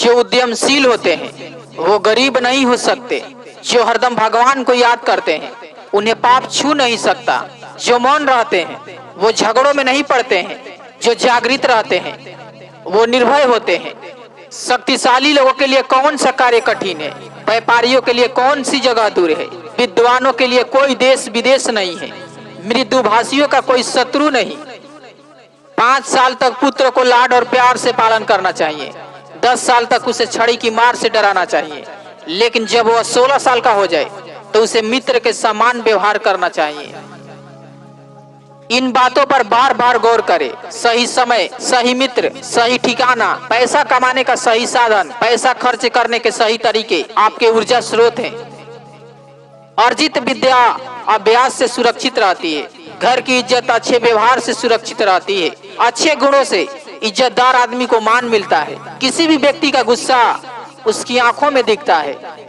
जो उद्यमशील होते हैं वो गरीब नहीं हो सकते। जो हरदम भगवान को याद करते हैं उन्हें पाप छू नहीं सकता। जो मौन रहते हैं वो झगड़ों में नहीं पड़ते हैं। जो जागृत रहते हैं वो निर्भय होते हैं। शक्तिशाली लोगों के लिए कौन सा कार्य कठिन है, व्यापारियों के लिए कौन सी जगह दूर है, विद्वानों के लिए कोई देश विदेश नहीं है, मृदुभाषियों का कोई शत्रु नहीं। 5 साल तक पुत्र को लाड और प्यार से पालन करना चाहिए, 10 साल तक उसे छड़ी की मार से डराना चाहिए, लेकिन जब वह 16 साल का हो जाए तो उसे मित्र के समान व्यवहार करना चाहिए। इन बातों पर बार बार गौर करें। सही समय, सही मित्र, सही ठिकाना, पैसा कमाने का सही साधन, पैसा खर्च करने के सही तरीके आपके ऊर्जा स्रोत हैं। अर्जित विद्या अभ्यास से सुरक्षित रहती है। घर की इज्जत अच्छे व्यवहार से सुरक्षित रहती है। अच्छे गुणों से इज्जतदार आदमी को मान मिलता है। किसी भी व्यक्ति का गुस्सा उसकी आंखों में दिखता है।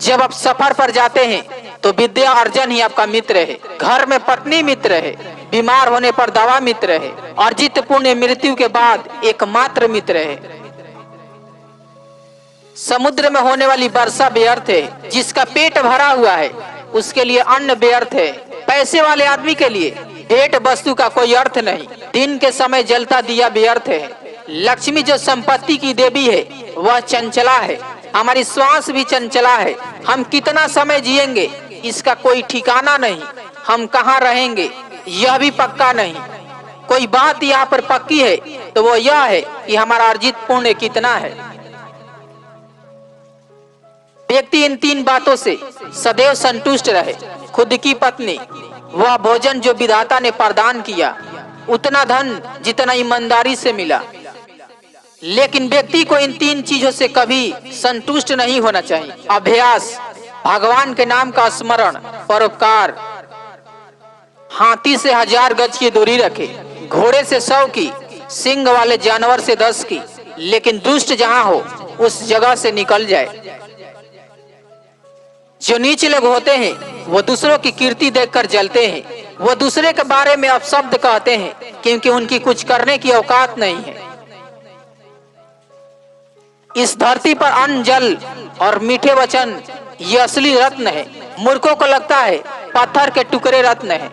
जब आप सफर पर जाते हैं तो विद्या अर्जन ही आपका मित्र है। घर में पत्नी मित्र है, बीमार होने पर दवा मित्र है, अर्जित पुण्य मृत्यु के बाद एकमात्र मित्र है। समुद्र में होने वाली वर्षा व्यर्थ है, जिसका पेट भरा हुआ है उसके लिए अन्न व्यर्थ है। पैसे वाले आदमी के लिए भेंट वस्तु का कोई अर्थ नहीं। दिन के समय जलता दिया व्यर्थ है। लक्ष्मी जो संपत्ति की देवी है वह चंचला है। हमारी श्वास भी चंचला है। हम कितना समय जिएंगे इसका कोई ठिकाना नहीं। हम कहाँ रहेंगे यह भी पक्का नहीं। कोई बात यहाँ पर पक्की है तो वो यह है कि हमारा अर्जित पुण्य कितना है। व्यक्ति इन 3 बातों से सदैव संतुष्ट रहे। खुद की पत्नी, वह भोजन जो विधाता ने प्रदान किया, उतना धन जितना ईमानदारी से मिला। लेकिन व्यक्ति को इन 3 चीजों से कभी संतुष्ट नहीं होना चाहिए। अभ्यास, भगवान के नाम का स्मरण, परोपकार। हाथी से 1000 गज की दूरी रखे, घोड़े से 100 की, सिंह वाले जानवर से 10 की, लेकिन दुष्ट जहां हो उस जगह से निकल जाए। जो नीच लोग होते हैं वो दूसरों की कीर्ति देखकर जलते हैं। वो दूसरे के बारे में अपशब्द कहते हैं क्योंकि उनकी कुछ करने की औकात नहीं है। इस धरती पर अन्न, जल और मीठे वचन ये असली रत्न है। मूर्खों को लगता है पत्थर के टुकड़े रत्न है।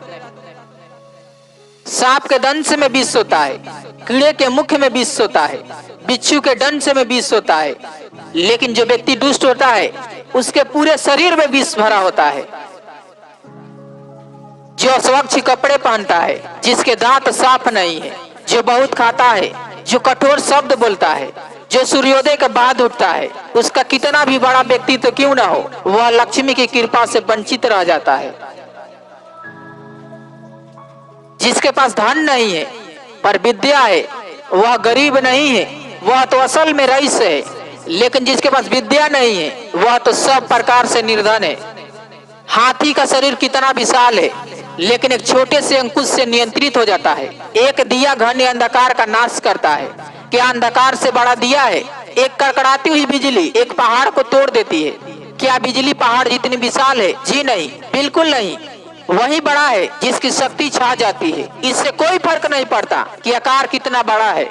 सांप के दंश में विष होता है, कीड़े के मुख में विष होता है, बिच्छू के डंश में विष होता है, लेकिन जो व्यक्ति दुष्ट होता है उसके पूरे शरीर में विष भरा होता है। जो अस्वच्छ कपड़े पहनता है, जिसके दांत साफ नहीं है, जो बहुत खाता है, जो कठोर शब्द बोलता है, जो सूर्योदय के बाद उठता है, उसका कितना भी बड़ा व्यक्ति तो क्यों ना हो, वह लक्ष्मी की कृपा से वंचित रह जाता है। जिसके पास धन नहीं है पर विद्या है वह गरीब नहीं है, वह तो असल में रईस है। लेकिन जिसके पास विद्या नहीं है वह तो सब प्रकार से निर्धन है। हाथी का शरीर कितना विशाल है लेकिन एक छोटे से अंकुश से नियंत्रित हो जाता है। एक दिया घने अंधकार का नाश करता है। क्या अंधकार से बड़ा दिया है? एक कड़कड़ाती हुई बिजली एक पहाड़ को तोड़ देती है। क्या बिजली पहाड़ जितनी विशाल है? जी नहीं, बिल्कुल नहीं। वही बड़ा है जिसकी शक्ति छा जाती है। इससे कोई फर्क नहीं पड़ता कि आकार कितना बड़ा है।